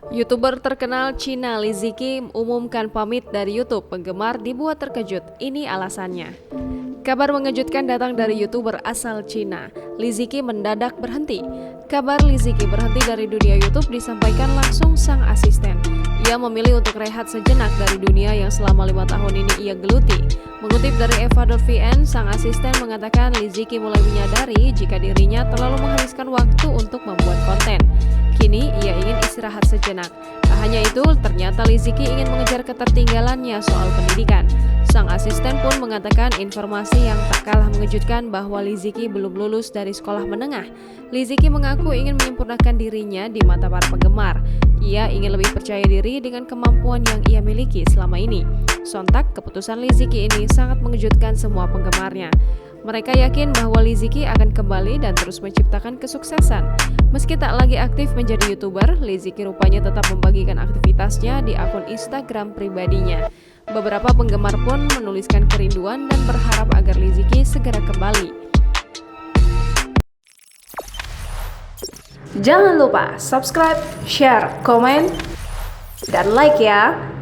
YouTuber terkenal Cina Li Ziki umumkan pamit dari YouTube. Penggemar dibuat terkejut. Ini alasannya. Kabar mengejutkan datang dari YouTuber asal Cina. Li Ziki mendadak berhenti. Kabar Li Ziki berhenti dari dunia YouTube disampaikan langsung sang asisten. Ia memilih untuk rehat sejenak dari dunia yang selama 5 tahun ini ia geluti. Mengutip dari Eva.vn, sang asisten mengatakan Li Ziki mulai menyadari jika dirinya terlalu menghabiskan waktu untuk membuat konten. Kini ia ingin istirahat sejenak. Tak hanya itu, ternyata Li Ziki ingin mengejar ketertinggalannya soal pendidikan. Sang asisten pun mengatakan informasi yang tak kalah mengejutkan bahwa Li Ziki belum lulus dari sekolah menengah. Li Ziki mengaku ingin menyempurnakan dirinya di mata para penggemar. Ia ingin lebih percaya diri dengan kemampuan yang ia miliki selama ini. Sontak, keputusan Li Ziki ini sangat mengejutkan semua penggemarnya. Mereka yakin bahwa Li Ziki akan kembali dan terus menciptakan kesuksesan. Meski tak lagi aktif menjadi YouTuber, Li Ziki rupanya tetap membagikan aktivitasnya di akun Instagram pribadinya. Beberapa penggemar pun menuliskan kerinduan dan berharap agar Li Ziki segera kembali. Jangan lupa subscribe, share, komen, dan like ya!